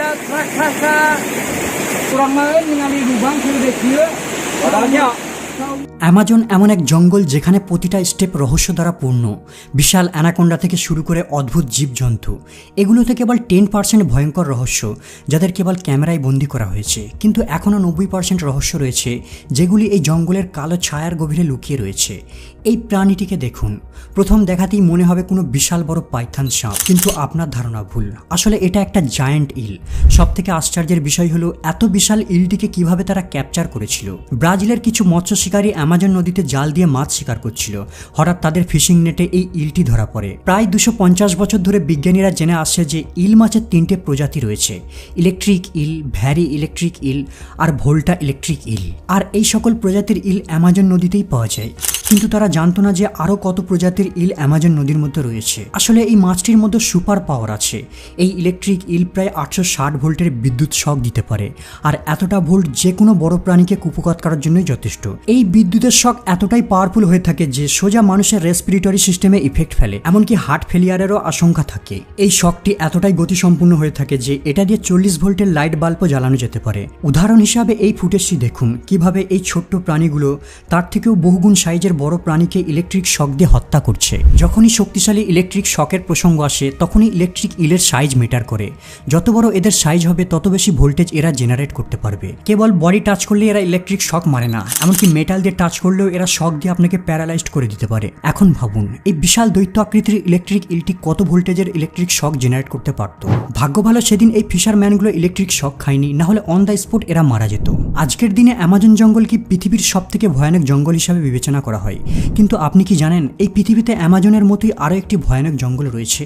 dia terasa kurang main mengalami lubang sudah dia. Padahal Amazon এমন এক জঙ্গল যেখানে প্রতিটা স্টেপ রহস্য দ্বারা পূর্ণ। বিশাল অ্যানাকোন্ডা থেকে শুরু করে অদ্ভুত জীবজন্তু, এগুলোতে কেবল 10% ভয়ঙ্কর রহস্য যাদের কেবল ক্যামেরায় বন্দি করা হয়েছে, কিন্তু এখনও 90% রহস্য রয়েছে যেগুলি এই জঙ্গলের কালো ছায়ার গভীরে লুকিয়ে রয়েছে। এই প্রাণীটিকে দেখুন, প্রথম দেখাতেই মনে হবে কোনো বিশাল বড় পাইথন সাপ, কিন্তু আপনার ধারণা ভুল। আসলে এটা একটা জায়ান্ট ইল। সবথেকে আশ্চর্যের বিষয় হলো এত বিশাল ইলটিকে কিভাবে তারা ক্যাপচার করেছিল। ব্রাজিলের কিছু মৎস্য শিকারী অ্যামাজন নদীতে জাল দিয়ে মাছ শিকার করছিল, হঠাৎ তাদের ফিশিং নেটে এই ইলটি ধরা পড়ে। প্রায় 250 বছর ধরে বিজ্ঞানীরা জেনে আসছে যে ইল মাছের 3টে প্রজাতি রয়েছে: electric eel, Varii electric eel আর ভোল্টা ইলেকট্রিক ইল। আর এই সকল প্রজাতির ইল অ্যামাজন নদীতেই পাওয়া যায়, কিন্তু তারা জানতো না যে আরও কত প্রজাতির ইল অ্যামাজন নদীর মধ্যে রয়েছে। আসলে এই মাছটির মধ্যে সুপার পাওয়ার আছে। এই ইলেকট্রিক ইল প্রায় 860 ভোল্টের বিদ্যুৎ শক দিতে পারে, আর এতটা ভোল্ট যে কোনো বড় প্রাণীকে কুপকাত করার জন্যই যথেষ্ট। এই বিদ্যুতের শক এতটাই পাওয়ারফুল হয়ে থাকে যে সোজা মানুষের রেসপিরেটরি সিস্টেমে ইফেক্ট ফেলে, এমনকি হার্ট ফেলিয়ারেরও আশঙ্কা থাকে। এই শকটি এতটাই গতিসম্পন্ন হয়ে থাকে যে এটা দিয়ে 40 ভোল্টের লাইট বাল্বও জ্বালানো যেতে পারে। উদাহরণ হিসাবে এই ফুটেজটি দেখুন, কিভাবে এই ছোট্ট প্রাণীগুলো তার থেকেও বহুগুণ সাইজের বড় প্রাণীকে ইলেকট্রিক শক দিয়ে হত্যা করছে। যখনই শক্তিশালী ইলেকট্রিক শকের প্রসঙ্গ আসে তখনই ইলেকট্রিক ইলের সাইজ ম্যাটার করে। যত বড় এদের সাইজ হবে তত বেশি ভোল্টেজ এরা জেনারেট করতে পারবে। কেবল বডি টাচ করলে এরা ইলেকট্রিক শক মারে না, এমনকি মেটাল দিয়ে টাচ করলেও এরা শক দিয়ে আপনাকে প্যারালাইজড করে দিতে পারে। এখন ভাবুন, এই বিশাল দৈত্য আকৃতির ইলেকট্রিক ইলটি কত ভোল্টেজের ইলেকট্রিক শক জেনারেট করতে পারত। ভাগ্য ভালো সেদিন এই ফিশারম্যানগুলো ইলেকট্রিক শক খায়নি, না হলে অন দ্য স্পট এরা মারা যেত। আজকের দিনে অ্যামাজন জঙ্গল কি পৃথিবীর সবথেকে ভয়ানক জঙ্গল হিসাবে বিবেচনা করা হয়, কিন্তু আপনি কি জানেন এই পৃথিবীতে অ্যামাজনের মতোই আরও একটি ভয়ানক জঙ্গল রয়েছে,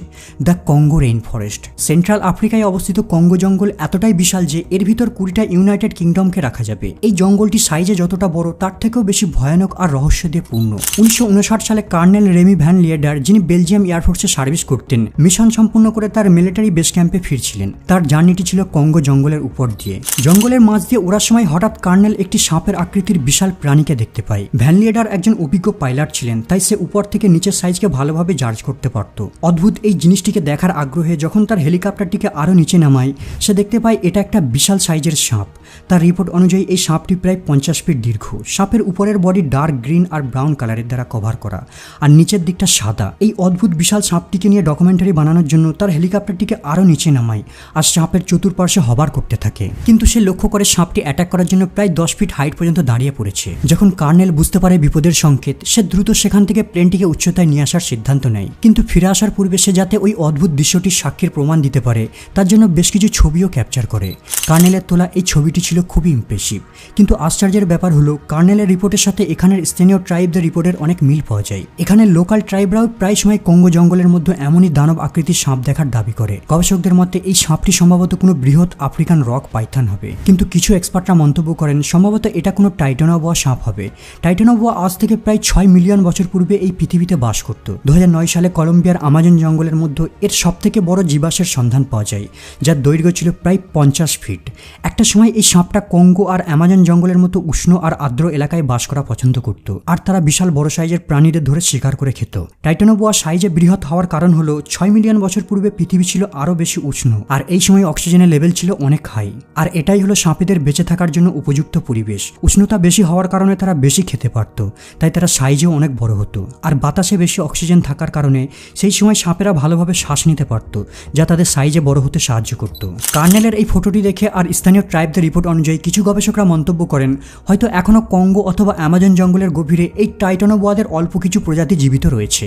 the Congo rain forest. Central আফ্রিকায় অবস্থিত কঙ্গো জঙ্গল এতটাই বিশাল যে এর ভিতর 20টা ইউনাইটেড কিংডমকে রাখা যাবে। এই জঙ্গলটি সাইজে যতটা বড় তার থেকেও বেশি ভয়ানক আর রহস্য দিয়ে পূর্ণ। 1959 সালে কর্নেল রেমি ভ্যান লিয়েডার, যিনি বেলজিয়াম এয়ারফোর্সে সার্ভিস করতেন, মিশন সম্পূর্ণ করে তার মিলিটারি বেস ক্যাম্পে ফিরছিলেন। তার জার্নিটি ছিল কঙ্গো জঙ্গলের উপর দিয়ে। জঙ্গলের মাঝ দিয়ে ওড়ার সময় হঠাৎ কর্নেল একটি সাপের আকৃতির বিশাল প্রাণীকে দেখতে পায়। ভ্যান লিয়েডার একজন অভিজ্ঞ পাইলট ছিলেন, তাই সে উপর থেকে নিচের সাইজকে ভালোভাবে জাজ করতে পারত। অদ্ভুত এই জিনিসটিকে দেখার আগ্রহে যখন তার হেলিকপ্টারটিকে আরও নিচে নামায়, সে দেখতে পায় এটা একটা বিশাল সাইজের সাপ। তার রিপোর্ট অনুযায়ী এই সাপটি প্রায় 50 ফিট দীর্ঘ। সাপের উপরের বডি ডার্ক গ্রিন আর ব্রাউন কালারের দ্বারা কভার করা, আর নিচের দিকটা সাদা। এই অদ্ভুত বিশাল সাপটিকে নিয়ে ডকুমেন্টারি বানানোর জন্য তার হেলিকপ্টারটিকে আরও নিচে নামায় আর সাপের চতুর্পার্শ্বে হবার করতে থাকে। কিন্তু সে লক্ষ্য করে সাপটি অ্যাটাক করার জন্য প্রায় 10 ফিট হাইট পর্যন্ত দাঁড়িয়ে পড়েছে। যখন কর্নেল বুঝতে পারে বিপদের সংকেত, সে দ্রুত সেখান থেকে প্লেনটিকে উচ্চতায় নিয়ে আসার সিদ্ধান্ত নেয়। কিন্তু ফিরে আসার পূর্বে সে যাতে ওই অদ্ভুত দৃশ্যটির সাক্ষীর প্রমাণ দিতে পারে তার জন্য বেশ কিছু ছবিও ক্যাপচার করে। কর্নেলের তোলা এই ছবিটি ছিল খুবই ইমপ্রেসিভ, কিন্তু আশ্চর্যের ব্যাপার হলো কর্নেলের রিপোর্টের সাথে এখানের স্থানীয় ট্রাইবদের রিপোর্টের অনেক মিল পাওয়া যায়। এখানে লোকাল ট্রাইবরাও প্রায় সময় কঙ্গো জঙ্গলের মধ্যে এমনই দানব আকৃতির সাপ দেখার দাবি করে। গবেষকদের মতে এই সাপটি সম্ভবত কোনো বৃহৎ আফ্রিকান রক পাইথন হবে, কিন্তু কিছু এক্সপার্টরা মন্তব্য করেন সম্ভবত এটা কোনো টাইটানোবোয়া সাপ হবে। টাইটানোবোয়া আজ থেকে প্রায় 6 মিলিয়ন বছর পূর্বে এই পৃথিবীতে বাস করত। 2009 সালে কলম্বিয়ার আমাজন জঙ্গলের মধ্যে এর সবথেকে বড় জীবাশ্মের সন্ধান পাওয়া যায়, যার দৈর্ঘ্য ছিল প্রায় 50 ফিট। একটা সময় এই সাপটা কঙ্গো আর আমাজন জঙ্গলের মতো উষ্ণ আর আর্দ্র এলাকায় বাস করা পছন্দ করত, আর তারা বিশাল বড় সাইজের প্রাণীদের ধরে শিকার করে খেত। টাইটানোবোয়া সাইজে বৃহৎ হওয়ার কারণ হলো 6 মিলিয়ন বছর পূর্বে পৃথিবী ছিল আরও বেশি উষ্ণ, আর এই সময় অক্সিজেনের লেভেল ছিল অনেক হাই। আর এটাই হলো সাপেদের বেঁচে থাকার জন্য উপযুক্ত পরিবেশ। উষ্ণতা বেশি হওয়ার কারণে তারা বেশি খেতে পারত, তাই তারা সাইজেও অনেক বড় হতো। আর বাতাসে বেশি অক্সিজেন থাকার কারণে সেই সময় সাপেরা ভালোভাবে শ্বাস নিতে পারত, যা তাদের সাইজে বড় হতে সাহায্য করত। কর্নেলের এই ফটোটি দেখে আর স্থানীয় ট্রাইবদের রিপোর্ট অনুযায়ী কিছু গবেষকরা মন্তব্য করেন হয়তো এখনও কঙ্গো অথবা আমাজন জঙ্গলের গভীরে এই টাইটানোবোয়াদের অল্প কিছু প্রজাতি জীবিত রয়েছে।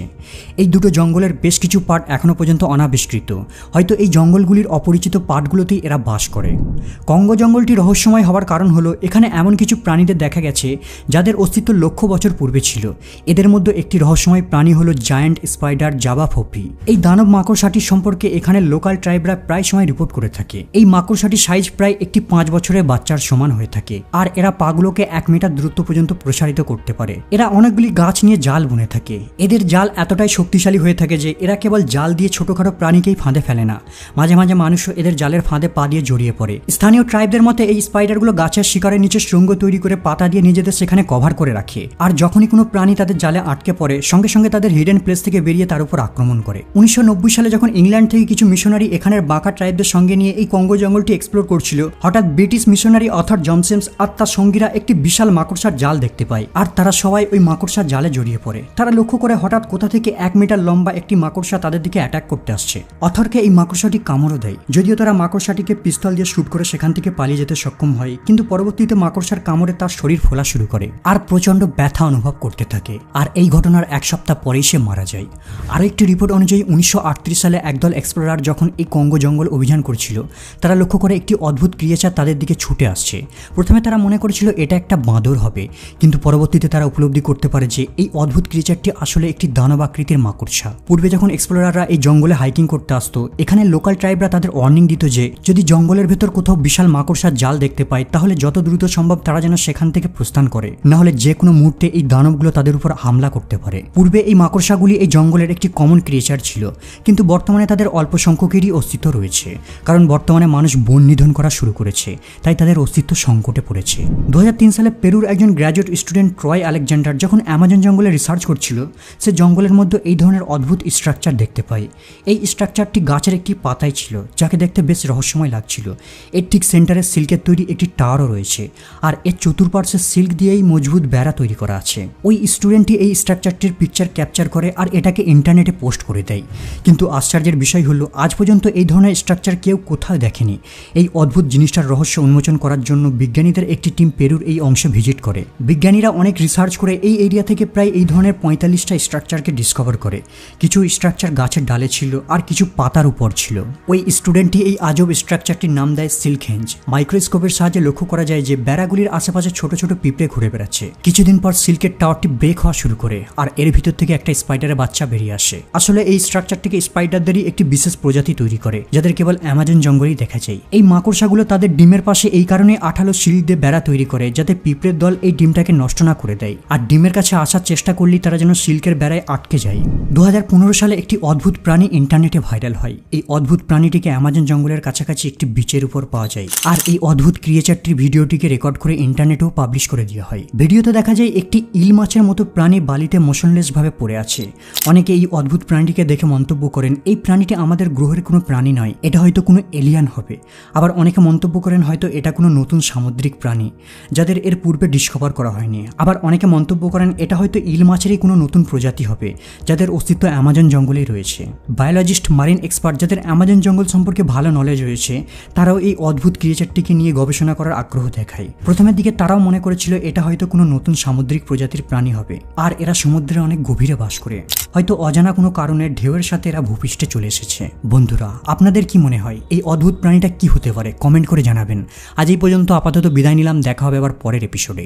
এই দুটো জঙ্গলের বেশ কিছু পার্ট এখনও পর্যন্ত অনাবিষ্কৃত। হয়তো এই জঙ্গলগুলির অপরিচিত পার্টগুলোতেই এরা বাস করে। কঙ্গো জঙ্গলটি রহস্যময় হওয়ার কারণ হলো এখানে এমন কিছু প্রাণীদের দেখা গেছে যাদের অস্তিত্ব লক্ষ বছর পূর্বে ছিল। এদের মধ্যে একটি রহস্যময় প্রাণী হলো জায়ান্ট স্পাইডার জাবা ফপি। এই দানব মাকড়সাটির সম্পর্কে এখানে লোকাল ট্রাইবরা প্রায় সময় রিপোর্ট করে থাকে। এই মাকড়সাটির সাইজ প্রায় একটি 5 বছরের বাচ্চার সমান হয়ে থাকে, আর এরা পাগুলোকে 1 মিটার দূরত্ব পর্যন্ত প্রসারিত করতে পারে। এরা অনেকগুলি গাছ নিয়ে জাল বুনে থাকে। এদের জাল এতটাই শক্তিশালী হয়ে থাকে যে এরা কেবল জাল দিয়ে ছোটখাটো প্রাণীকেই ফাঁদে ফেলে না, মাঝে মাঝে মানুষও এদের জালের ফাঁদে পা দিয়ে জড়িয়ে পড়ে। স্থানীয় ট্রাইবদের মতে এই স্পাইডারগুলো গাছের শিকারের নিচে শৃঙ্গ তৈরি করে পাতা দিয়ে নিজেদের সেখানে কভার করে রাখে, আর যখনই কোনো প্রাণী তাদের জালে আটকে পড়ে সঙ্গে সঙ্গে তাদের হিডেন প্লেস থেকে বেরিয়ে তার উপর আক্রমণ করে। 1990 সালে যখন ইংল্যান্ড থেকে কিছু মিশনারি এখানের বাঁকা ট্রাইবদের সঙ্গে নিয়ে এই কঙ্গো জঙ্গলটি এক্সপ্লোর করছিল, হঠাৎ British missionary author John James আর তার সঙ্গীরা একটি বিশাল মাকড়সার জাল দেখতে পায়, আর তারা সবাই ওই মাকড়সার জালে জড়িয়ে পড়ে। তারা লক্ষ্য করে হঠাৎ কোথা থেকে 1 মিটার লম্বা একটি মাকড়সা তাদের দিকে অ্যাটাক করতে আসছে। অথরকে এই মাকড়সাটি কামড়ও দেয়, যদিও তারা মাকড়সাটিকে পিস্তল দিয়ে শুট করে সেখান থেকে পালিয়ে যেতে সক্ষম হয়, কিন্তু পরবর্তীতে মাকড়সার কামড়ে তার শরীর ফোলা শুরু করে আর প্রচন্ড ব্যথা অনুভব করতে থাকে, আর এই ঘটনার 1 সপ্তাহ পরেই সে মারা যায়। আরও একটি রিপোর্ট অনুযায়ী 1938 সালে একদল এক্সপ্লোরার যখন এই কঙ্গো জঙ্গল অভিযান করছিল, তারা লক্ষ্য করে একটি অদ্ভুত ক্রিয়েচার তাদের দিকে ছুটে আসছে। প্রথমে তারা মনে করেছিল এটা একটা বাঁদর হবে, কিন্তু পরবর্তীতে তারা উপলব্ধি করতে পারে যে এই অদ্ভুত ক্রিয়েচারটি আসলে একটি দানব আকৃতির মাকড়সা। পূর্বে যখন এক্সপ্লোরাররা এই জঙ্গলে হাইকিং করতে আসতো, এখানে লোকাল ট্রাইবরা তাদের ওয়ার্নিং দিত যে যদি জঙ্গলের ভেতর কোথাও বিশাল মাকড়সার জাল দেখতে পায় তাহলে যত দ্রুত সম্ভব তারা যেন সেখান থেকে প্রস্থান করে, না হলে যে কোনো মুহূর্তে এই দানবগুলো তাদের উপর হামলা করতে পারে। পূর্বে এই মাকড়সাগুলি এই জঙ্গলের একটি কমন ক্রিয়েচার ছিল, কিন্তু বর্তমানে তাদের অল্প সংখ্যকেরই অস্তিত্ব রয়েছে, কারণ বর্তমানে মানুষ বন নিধন করা শুরু করেছে, তাই তাদের অস্তিত্ব সংকটে পড়েছে। 2003 সালে পেরুর একজন গ্র্যাজুয়েট স্টুডেন্ট ট্রয় আলেকজান্ডার যখন অ্যামাজন জঙ্গলে রিসার্চ করছিল, সে জঙ্গলের মধ্যে এই ধরনের অদ্ভুত স্ট্রাকচার দেখতে পায়। এই স্ট্রাকচারটি গাছের একটি পাতায় ছিল, যাকে দেখতে বেশ রহস্যময় লাগছিল। এর ঠিক সেন্টারে সিল্কের তৈরি একটি টাওয়ারও রয়েছে, আর এর চতুর্পার্শ্বে সিল্ক দিয়েই মজবুত বেড়া তৈরি করা আছে। ওই স্টুডেন্টটি এই স্ট্রাকচারটির পিকচার ক্যাপচার করে আর এটাকে ইন্টারনেটে পোস্ট করে দেয়, কিন্তু আশ্চর্যের বিষয় হলো আজ পর্যন্ত এই ধরনের স্ট্রাকচার কেউ কোথাও দেখেনি। এই অদ্ভুত জিনিসটার রহস্য উন্মোচন করার জন্য বিজ্ঞানীদের একটি টিম পেরুর এই অংশে ভিজিট করে। বিজ্ঞানীরা অনেক রিসার্চ করে এই এরিয়া থেকে প্রায় এই ধরনের 45টা স্ট্রাকচারকে ডিসকভার করে। কিছু স্ট্রাকচার গাছের ডালে ছিল আর কিছু পাতার উপর ছিল। ওই স্টুডেন্টটি এই আজব স্ট্রাকচারটির নাম দেয় সিল্ক হেঞ্জ। মাইক্রোস্কোপের সাহায্যে লক্ষ্য করা যায় যে বেড়াগুলির আশেপাশে ছোট ছোট পিঁপড়ে ঘুরে বেড়াচ্ছে। কিছুদিন পর সিল্কের টাওয়ারটি ব্রেক হওয়া শুরু করে, আর এর ভিতর থেকে একটা স্পাইডারের বাচ্চা বেরিয়ে আসে। আসলে এই স্ট্রাকচারটিকে স্পাইডারদেরই একটি বিশেষ প্রজাতি তৈরি করে, যাদের কেবল অ্যামাজন জঙ্গলেই দেখা যায়। এই মাকড়সাগুলো তাদের ডিমের পাশে এই কারণে আঠালো সিল্ক দিয়ে বেড়া তৈরি করে, যাতে পিঁপড়ের দল এই ডিমটাকে নষ্ট না করে দেয়, আর ডিমের কাছে আসার চেষ্টা করলেই তারা যেন সিল্কের বেড়ায় আটকে যায়। 2015 সালে একটি অদ্ভুত প্রাণী ইন্টারনেটে ভাইরাল হয়। এই অদ্ভুত প্রাণীটিকে অ্যামাজন জঙ্গলের কাছাকাছি একটি বিচের উপর পাওয়া যায়, আর এই অদ্ভুত ক্রিয়েচারটির ভিডিওটিকে রেকর্ড করে ইন্টারনেটেও পাবলিশ করে দেওয়া হয়। ভিডিওতে দেখা যায় একটি ইল মাছের মতো প্রাণী বালিতে মোশনলেস ভাবে পড়ে আছে। অনেকে এই অদ্ভুত প্রাণীটিকে দেখে মন্তব্য করেন এই প্রাণীটি আমাদের গ্রহের কোনো প্রাণী নয়, এটা হয়তো কোনো এলিয়ান হবে। আবার অনেকে মন্তব্য করেন হয়তো এটা কোনো নতুন সামুদ্রিক প্রাণী যাদের এর পূর্বে ডিসকভার করা হয়নি। আবার অনেকে মন্তব্য করেন এটা হয়তো ইল মাছেরই কোনো নতুন প্রজাতি হবে যাদের অস্তিত্ব অ্যামাজন জঙ্গলেই রয়েছে। বায়োলজিস্ট, মারিন এক্সপার্ট যাদের অ্যামাজন জঙ্গল সম্পর্কে ভালো নলেজ রয়েছে, তারাও এই অদ্ভুত ক্রিয়েচারটিকে নিয়ে গবেষণা করার আগ্রহ দেখায়। প্রথমের দিকে তারাও মনে করেছিল এটা হয়তো কোনো নতুন সামুদ্রিক প্রজাতির প্রাণী হবে, আর এরা সমুদ্রে অনেক গভীরে বাস করে। হয়তো অজানা কোনো কারণে ঢেউয়ের সাথে এরা ভূপৃষ্ঠে চলে এসেছে। বন্ধুরা, আপনাদের কি মনে হয় এই অদ্ভুত প্রাণীটা কি হতে পারে? কমেন্ট করে জানাবেন। আজ এই পর্যন্ত আপাতত বিদায় নিলাম, দেখা হবে আবার পরের এপিসোডে।